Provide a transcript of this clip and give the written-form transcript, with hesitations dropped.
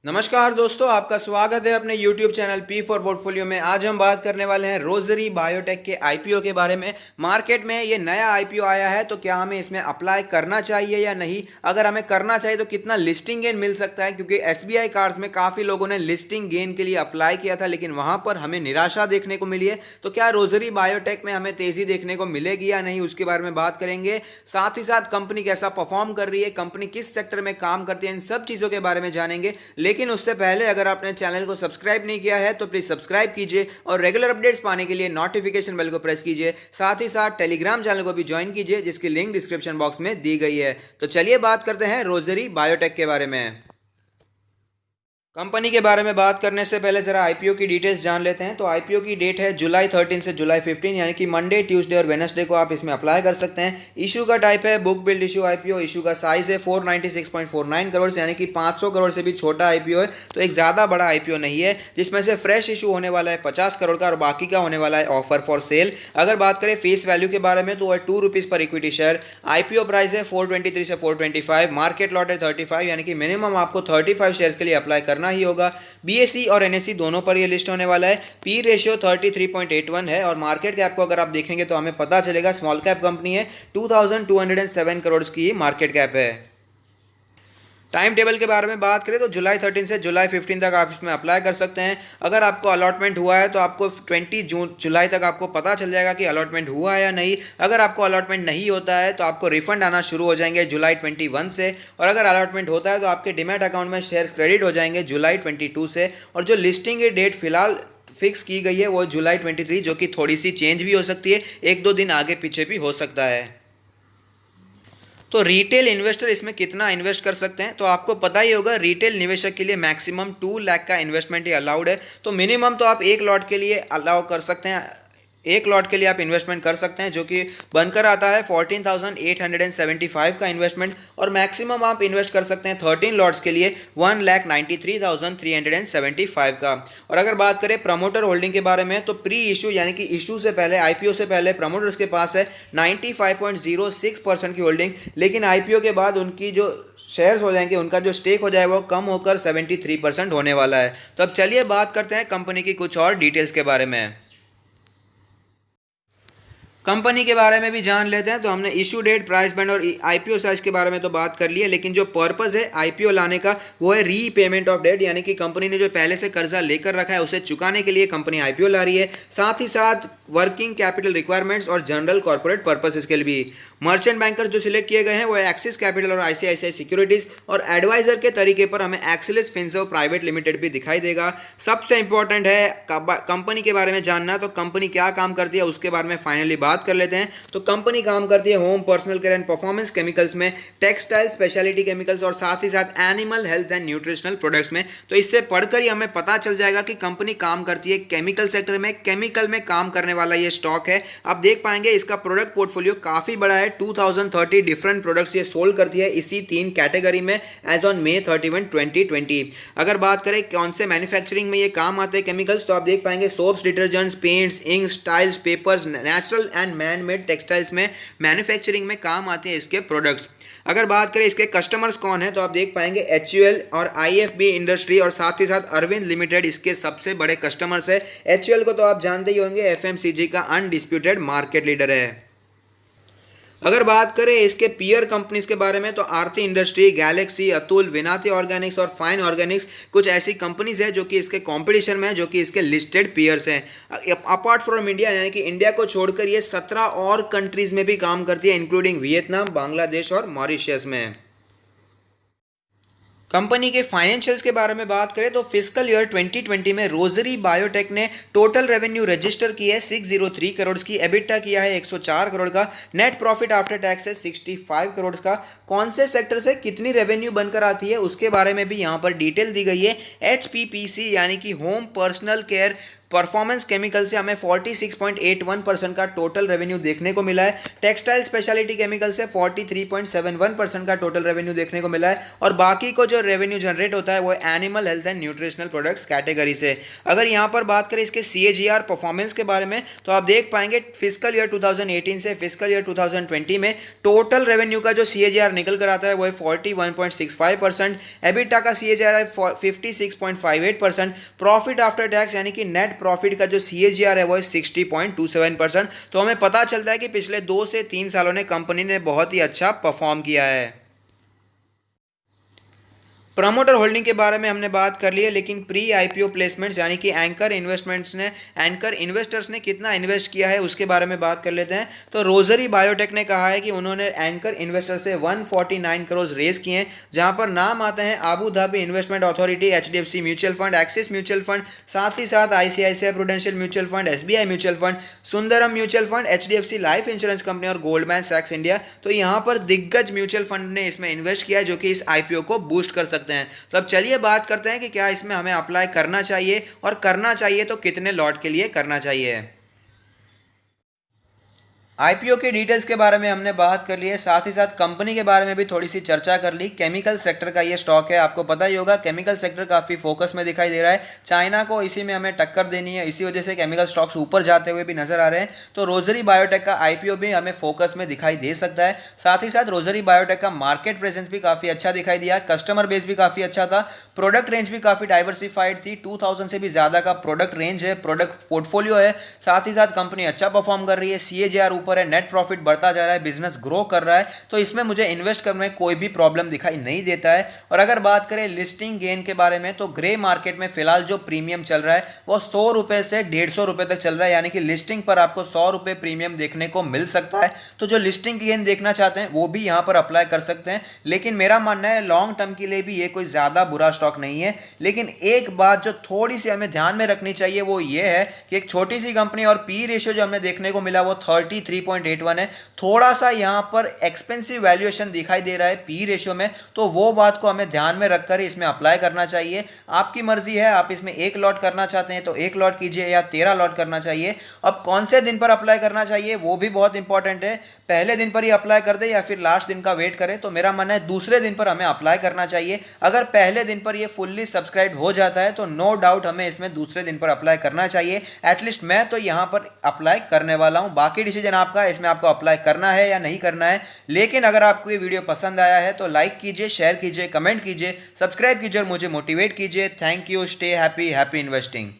नमस्कार दोस्तों, आपका स्वागत है अपने YouTube channel P for portfolio में। आज हम बात करने वाले हैं रोजरी बायोटेक के आईपीओ के बारे में। मार्केट में ये नया आईपीओ आया है, तो क्या हमें इसमें अप्लाई करना चाहिए या नहीं? अगर हमें करना चाहिए तो कितना लिस्टिंग गेन मिल सकता है, क्योंकि एसबीआई कार्ड्स में काफ़ी लोगों ने लिस्टिंग गेन के लिए अप्लाई किया था, लेकिन वहां पर हमें निराशा देखने को मिली है। तो क्या रोजरी बायोटेक में हमें तेज़ी देखने को मिलेगी या नहीं, उसके बारे में बात करेंगे। साथ ही साथ कंपनी कैसा परफॉर्म कर रही है, कंपनी किस सेक्टर में काम करती है, इन सब चीज़ों के बारे में जानेंगे। लेकिन उससे पहले अगर आपने चैनल को सब्सक्राइब नहीं किया है तो प्लीज सब्सक्राइब कीजिए और रेगुलर अपडेट्स पाने के लिए नोटिफिकेशन बेल को प्रेस कीजिए। साथ ही साथ टेलीग्राम चैनल को भी ज्वाइन कीजिए, जिसकी लिंक डिस्क्रिप्शन बॉक्स में दी गई है। तो चलिए बात करते हैं रोजरी बायोटेक के बारे में। कंपनी के बारे में बात करने से पहले जरा आईपीओ की डिटेल्स जान लेते हैं। तो आईपीओ की डेट है जुलाई 13 से जुलाई 15, यानी कि मंडे, ट्यूसडे और वेडनेसडे को आप इसमें अप्लाई कर सकते हैं। इशू का टाइप है book build issue IPO. Issue का साइज है 496.49 करोड़, यानी कि 500 करोड़ से भी छोटा आईपीओ है, तो एक ज़्यादा बड़ा आईपीओ नहीं है। जिसमें से फ्रेश इशू होने वाला है 50 करोड़ का और बाकी का होने वाला है ऑफर फॉर सेल। अगर बात करें फेस वैल्यू के बारे में तो वो है ₹2 पर इक्विटी शेयर। आईपीओ प्राइस है 423 से 425, मार्केट लॉट है 35, यानी कि मिनिमम आपको 35 शेयर्स के लिए अप्लाई करना ही होगा। बीएसई और एनएसई दोनों पर ये लिस्ट होने वाला है। पी रेशियो 33.81 है और मार्केट कैप को अगर आप देखेंगे तो हमें पता चलेगा स्मॉल कैप कंपनी है। 2207 करोड़ की मार्केट कैप है। टाइम टेबल के बारे में बात करें तो जुलाई 13 से जुलाई 15 तक आप इसमें अप्लाई कर सकते हैं। अगर आपको अलॉटमेंट हुआ है तो आपको 20 जुलाई तक आपको पता चल जाएगा कि अलॉटमेंट हुआ है या नहीं। अगर आपको अलॉटमेंट नहीं होता है तो आपको रिफंड आना शुरू हो जाएंगे जुलाई 21 से, और अगर अलॉटमेंट होता है तो आपके डीमैट अकाउंट में शेयर्स क्रेडिट हो जाएंगे जुलाई 22 से। और जो लिस्टिंग की डेट फिलहाल फिक्स की गई है वो जुलाई 23, जो कि थोड़ी सी चेंज भी हो सकती है, 1-2 दिन आगे पीछे भी हो सकता है। तो रिटेल इन्वेस्टर इसमें कितना इन्वेस्ट कर सकते हैं, तो आपको पता ही होगा रिटेल निवेशक के लिए मैक्सिमम 2 लाख का इन्वेस्टमेंट ही अलाउड है। तो मिनिमम तो आप एक लॉट के लिए अलाउ कर सकते हैं, एक लॉट के लिए आप इन्वेस्टमेंट कर सकते हैं, जो कि बनकर आता है 14,875 का इन्वेस्टमेंट। और मैक्सिमम आप इन्वेस्ट कर सकते हैं 13 लॉट्स के लिए 1,93,375 का। और अगर बात करें प्रमोटर होल्डिंग के बारे में तो प्री इशू यानी कि इशू से पहले, आईपीओ से पहले प्रमोटर्स के पास है 95.06% की होल्डिंग, लेकिन आईपीओ के बाद उनकी जो शेयर्स हो जाएंगे, उनका जो स्टेक हो जाए वो कम होकर 73% होने वाला है। तो अब चलिए बात करते हैं कंपनी की कुछ और डिटेल्स के बारे में। कंपनी के बारे में भी जान लेते हैं। तो हमने इशू डेट, प्राइस बैंड और आईपीओ साइज के बारे में तो बात कर ली है, लेकिन जो पर्पस है आईपीओ लाने का वो है रीपेमेंट ऑफ डेट, यानी कि कंपनी ने जो पहले से कर्जा लेकर रखा है उसे चुकाने के लिए कंपनी आईपीओ ला रही है। साथ ही साथ वर्किंग कैपिटल रिक्वायरमेंट्स और जनरल कॉर्पोरेट पर्पसेस के लिए भी। मर्चेंट बैंकर जो सिलेक्ट किए गए हैं वो एक्सिस कैपिटल और आईसीआईसीआई सिक्योरिटीज, और एडवाइजर के तरीके पर हमें एक्सिलिस फिनसर्व प्राइवेट लिमिटेड भी दिखाई देगा। सबसे इंपॉर्टेंट है कंपनी के बारे में जानना, तो कंपनी क्या काम करती है उसके बारे में फाइनली बात कर लेते हैं। तो कंपनी काम करती है home, personal care and performance chemicals में, टेक्सटाइल, स्पेशलिटी केमिकल्स और साथ ही साथ animal health and nutritional products में। तो इससे पढ़कर ही हमें पता चल जाएगा कि कंपनी काम करती है केमिकल सेक्टर में, केमिकल में काम करने वाला ये स्टॉक है। आप देख पाएंगे इसका प्रोडक्ट पोर्टफोलियो काफी बड़ा है, 2030 डिफरेंट प्रोडक्ट्स ये सोल्ड करती है इसी 3 कैटेगरी में एज ऑन May 31, 2020। अगर बात करें कौन से मैन्युफैक्चरिंग में ये काम आते हैं केमिकल्स, तो आप देख पाएंगे soaps, detergents, paints, inks, tiles, papers, natural and man made textiles में मैन्युफैक्चरिंग में काम आते हैं इसके प्रोडक्ट्स। अगर बात करें इसके कस्टमर्स कौन है, तो आप देख पाएंगे HUL और IFB इंडस्ट्री और साथ ही साथ अरविंद लिमिटेड इसके सबसे बड़े कस्टमर्स है। HUL को तो आप जानते ही होंगे, FMCG का अनडिस्प्यूटेड मार्केट लीडर है। अगर बात करें इसके पीयर कंपनीज के बारे में तो Aarti Industry, Galaxy, Atul, Vinati Organics और फाइन ऑर्गेनिक्स कुछ ऐसी कंपनीज है जो कि इसके कंपटीशन में, जो कि इसके लिस्टेड पीयर्स हैं। अपार्ट फ्रॉम इंडिया, यानी कि इंडिया को छोड़कर ये 17 और कंट्रीज में भी काम करती है, इंक्लूडिंग वियतनाम, बांग्लादेश और मॉरिशस में। कंपनी के फाइनेंशियल्स के बारे में बात करें तो फिस्कल ईयर 2020 में रोजरी बायोटेक ने टोटल रेवेन्यू रजिस्टर की है 603 करोड़ की, एबिटा किया है 104 करोड़ का, नेट प्रॉफिट आफ्टर टैक्स है 65 करोड़ का। कौन से सेक्टर से कितनी रेवेन्यू बनकर आती है उसके बारे में भी यहाँ पर डिटेल दी गई है। HPPC यानी कि home personal care performance chemical से हमें 46.81% का टोटल रेवेन्यू देखने को मिला है। टेक्सटाइल स्पेशलिटी केमिकल से 43.71% का टोटल रेवेन्यू देखने को मिला है। और बाकी को जो रेवेन्यू जनरेट होता है वो animal health and nutritional products category से। अगर यहाँ पर बात करें इसके CAGR परफॉर्मेंस के बारे में तो आप देख पाएंगे फिजिकल ईयर 2018 से फिजिकल ईयर 2020 में टोटल रेवेन्यू का जो CAGR निकल कर आता है वो है 41.65%, एबिटा का CAGR है 56.58%, प्रॉफिट आफ्टर टैक्स यानी कि नेट प्रॉफिट का जो CAGR है वो है 60.27%। तो हमें पता चलता है कि पिछले 2 से 3 सालों ने कंपनी ने बहुत ही अच्छा परफॉर्म किया है। प्रमोटर होल्डिंग के बारे में हमने बात कर ली है, लेकिन प्री IPO प्लेसमेंट्स यानी कि एंकर इन्वेस्टर्स ने कितना इन्वेस्ट किया है उसके बारे में बात कर लेते हैं। तो रोजरी बायोटेक ने कहा है कि उन्होंने एंकर इन्वेस्टर से 149 करोड़ रेज किए हैं, जहां पर नाम आते हैं Abu Dhabi investment authority, HDFC mutual fund, axis mutual fund, साथ ही साथ ICICI prudential mutual fund, SBI mutual fund, Sundaram mutual fund, HDFC life insurance company और गोल्डमैन सैक्स इंडिया। तो यहाँ पर दिग्गज म्यूचुअल फंड ने इसमें इन्वेस्ट किया है जो कि इस IPO को बूस्ट कर सकते हैं। तो अब चलिए बात करते हैं कि क्या इसमें हमें अप्लाई करना चाहिए, और करना चाहिए तो कितने लॉट के लिए करना चाहिए। IPO के डिटेल्स के बारे में हमने बात कर ली है, साथ ही साथ कंपनी के बारे में भी थोड़ी सी चर्चा कर ली। केमिकल सेक्टर का ये स्टॉक है, आपको पता ही होगा केमिकल सेक्टर काफ़ी फोकस में दिखाई दे रहा है। चाइना को इसी में हमें टक्कर देनी है, इसी वजह से केमिकल स्टॉक्स ऊपर जाते हुए भी नजर आ रहे हैं। तो रोजरी बायोटेक का IPO भी हमें फोकस में दिखाई दे सकता है। साथ ही साथ रोजरी बायोटेक का मार्केट प्रेजेंस भी काफ़ी अच्छा दिखाई दिया, कस्टमर बेस भी काफ़ी अच्छा था, प्रोडक्ट रेंज भी काफ़ी डाइवर्सिफाइड थी, 2000 से भी ज़्यादा का प्रोडक्ट रेंज है, प्रोडक्ट पोर्टफोलियो है। साथ ही साथ कंपनी अच्छा परफॉर्म कर रही है, CAGR ऊपर है, नेट प्रॉफिट बढ़ता जा रहा है, बिजनेस ग्रो कर रहा है। तो इसमें मुझे इन्वेस्ट करने में कोई भी प्रॉब्लम दिखाई नहीं देता है। और अगर बात करें लिस्टिंग गेन के बारे में तो ग्रे मार्केट में फिलहाल जो प्रीमियम चल रहा है वो 100 रुपए से 150 रुपए तक चल रहा है, यानी कि लिस्टिंग पर आपको 100 रुपए प्रीमियम देखने को मिल सकता है। तो जो लिस्टिंग गेन देखना चाहते हैं वो भी यहां पर अप्लाई कर सकते हैं। लेकिन मेरा मानना है लॉन्ग टर्म के लिए भी ये कोई ज्यादा बुरा स्टॉक नहीं है। लेकिन एक बात जो थोड़ी सी हमें ध्यान में रखनी चाहिए वो ये है कि एक छोटी सी कंपनी और पी रेशियो जो हमें देखने को मिला वो 33.81 है, थोड़ा सा यहां पर एक्सपेंसिव वैल्यूएशन दिखाई दे रहा है पी रेशियो में। तो वो बात को हमें ध्यान में रखकर इसमें अप्लाई करना चाहिए। आपकी मर्जी है, आप इसमें 1 लॉट करना चाहते हैं तो 1 लॉट कीजिए या 13 लॉट करना चाहिए। अब कौन से दिन पर अप्लाई करना चाहिए वो भी बहुत इंपॉर्टेंट है, पहले दिन पर ही अप्लाई कर दे या फिर लास्ट दिन का वेट करें। तो मेरा मानना है दूसरे दिन पर हमें अप्लाई करना चाहिए। अगर पहले दिन पर ये फुल्ली सब्सक्राइब हो जाता है तो नो डाउट हमें इसमें दूसरे दिन पर अप्लाई करना चाहिए। एटलीस्ट मैं तो यहां पर अप्लाई करने वाला हूं, बाकी डिसीजन आपका है, इसमें आपको अप्लाई करना है या नहीं करना है। लेकिन अगर आपको ये वीडियो पसंद आया है तो लाइक कीजिए, शेयर कीजिए, कमेंट कीजिए, सब्सक्राइब कीजिए और मुझे मोटिवेट कीजिए। Thank you, stay happy, happy investing.